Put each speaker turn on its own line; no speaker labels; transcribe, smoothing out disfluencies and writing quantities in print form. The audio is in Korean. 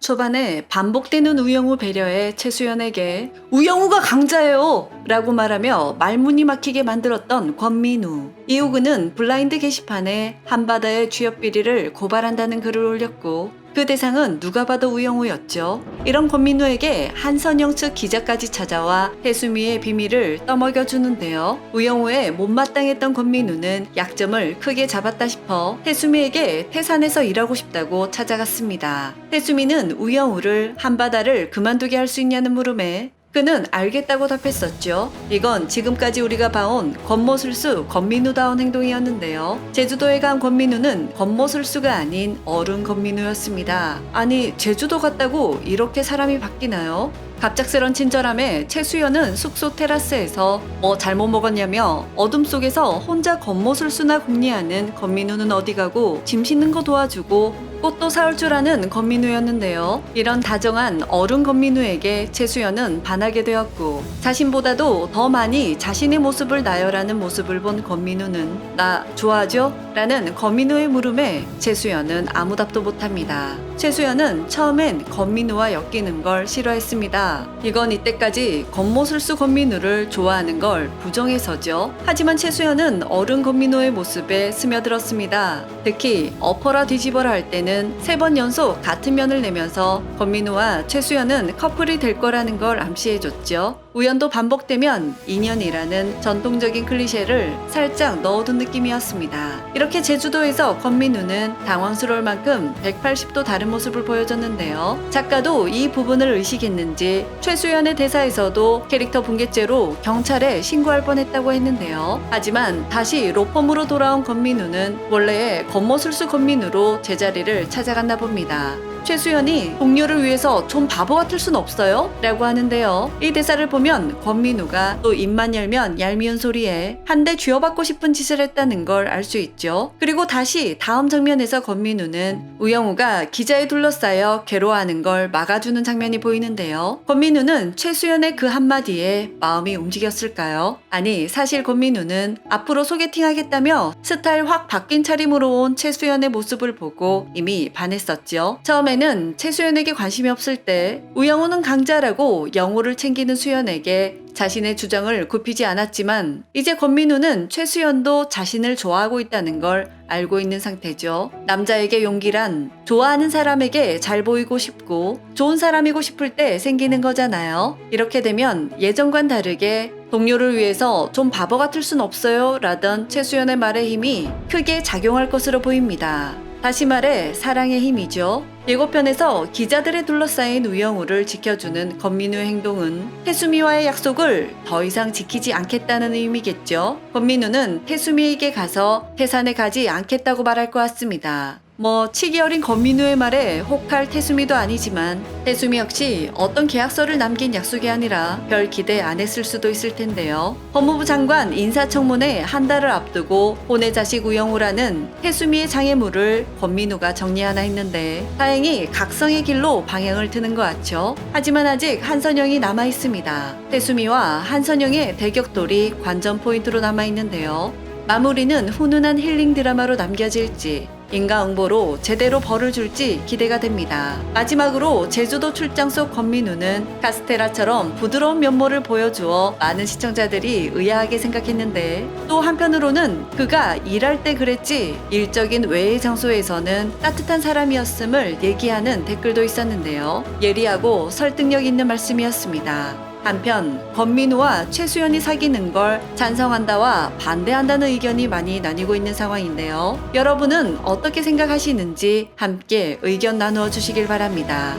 초반에 반복되는 우영우 배려에 최수연에게 우영우가 강자예요! 라고 말하며 말문이 막히게 만들었던 권민우. 이후그는 블라인드 게시판에 한바다의 취업 비리를 고발한다는 글을 올렸고 그 대상은 누가 봐도 우영우였죠. 이런 권민우에게 한선영 측 기자까지 찾아와 해수미의 비밀을 떠먹여주는데요. 우영우에 못마땅했던 권민우는 약점을 크게 잡았다 싶어 해수미에게 태산에서 일하고 싶다고 찾아갔습니다. 해수미는 우영우를 한바다를 그만두게 할 수 있냐는 물음에 그는 알겠다고 답했었죠. 이건 지금까지 우리가 봐온 권모술수 권민우다운 행동이었는데요. 제주도에 간 권민우는 권모술수가 아닌 어른 권민우였습니다. 아니 제주도 갔다고 이렇게 사람이 바뀌나요? 갑작스런 친절함에 최수연은 숙소 테라스에서 뭐 잘못 먹었냐며 어둠 속에서 혼자 권모술수나 궁리하는 권민우는 어디 가고 짐 싣는 거 도와주고 꽃도 사올 줄 아는 권민우였는데요. 이런 다정한 어른 권민우에게 최수연은 반하게 되었고 자신보다도 더 많이 자신의 모습을 나열하는 모습을 본 권민우는 나 좋아하죠? 라는 권민우의 물음에 최수연은 아무 답도 못합니다. 최수연은 처음엔 권민우와 엮이는 걸 싫어했습니다. 이건 이때까지 권모술수 권민우를 좋아하는 걸 부정해서죠. 하지만 최수연은 어른 권민우의 모습에 스며들었습니다. 특히 엎어라 뒤집어라 할 때는 3번 연속 같은 면을 내면서 권민우와 최수연은 커플이 될 거라는 걸 암시해줬죠. 우연도 반복되면 인연이라는 전통적인 클리셰를 살짝 넣어둔 느낌이었습니다. 이렇게 제주도에서 권민우는 당황스러울 만큼 180도 다른 모습을 보여줬는데요. 작가도 이 부분을 의식했는지 최수연의 대사에서도 캐릭터 붕괴죄로 경찰에 신고할 뻔했다고 했는데요. 하지만 다시 로펌으로 돌아온 권민우는 원래의 권모술수 권민우로 제자리를 찾아갔나 봅니다. 최수연이 동료를 위해서 좀 바보 같을 순 없어요? 라고 하는데요. 이 대사를 보면 권민우가 또 입만 열면 얄미운 소리에 한 대 쥐어받고 싶은 짓을 했다는 걸 알 수 있죠. 그리고 다시 다음 장면에서 권민우는 우영우가 기자에 둘러싸여 괴로워하는 걸 막아주는 장면이 보이는데요. 권민우는 최수연의 그 한마디에 마음이 움직였을까요? 아니 사실 권민우는 앞으로 소개팅하겠다며 스타일 확 바뀐 차림으로 온 최수연의 모습을 보고 이미 반했었죠. 처음에는 최수연에게 관심이 없을 때 우영우는 강자라고 영우를 챙기는 수연에게 자신의 주장을 굽히지 않았지만 이제 권민우는 최수연도 자신을 좋아하고 있다는 걸 알고 있는 상태죠. 남자에게 용기란 좋아하는 사람에게 잘 보이고 싶고 좋은 사람이고 싶을 때 생기는 거잖아요. 이렇게 되면 예전과는 다르게 동료를 위해서 좀 바보 같을 순 없어요 라던 최수연의 말의 힘이 크게 작용할 것으로 보입니다. 다시 말해 사랑의 힘이죠. 예고편에서 기자들에 둘러싸인 우영우를 지켜주는 권민우의 행동은 태수미와의 약속을 더 이상 지키지 않겠다는 의미겠죠. 권민우는 태수미에게 가서 태산에 가지 않겠다고 말할 것 같습니다. 치기 어린 권민우의 말에 혹할 태수미도 아니지만 태수미 역시 어떤 계약서를 남긴 약속이 아니라 별 기대 안 했을 수도 있을 텐데요. 법무부 장관 인사청문회 한 달을 앞두고 혼의 자식 우영우라는 태수미의 장애물을 권민우가 정리하나 했는데 다행히 각성의 길로 방향을 트는 것 같죠. 하지만 아직 한선영이 남아있습니다. 태수미와 한선영의 대격돌이 관전 포인트로 남아있는데요. 마무리는 훈훈한 힐링 드라마로 남겨질지 인과응보로 제대로 벌을 줄지 기대가 됩니다. 마지막으로 제주도 출장 속 권민우는 카스테라처럼 부드러운 면모를 보여주어 많은 시청자들이 의아하게 생각했는데 또 한편으로는 그가 일할 때 그랬지 일적인 외의 장소에서는 따뜻한 사람이었음을 얘기하는 댓글도 있었는데요. 예리하고 설득력 있는 말씀이었습니다. 한편 권민우와 최수연이 사귀는 걸 찬성한다와 반대한다는 의견이 많이 나뉘고 있는 상황인데요. 여러분은 어떻게 생각하시는지 함께 의견 나누어 주시길 바랍니다.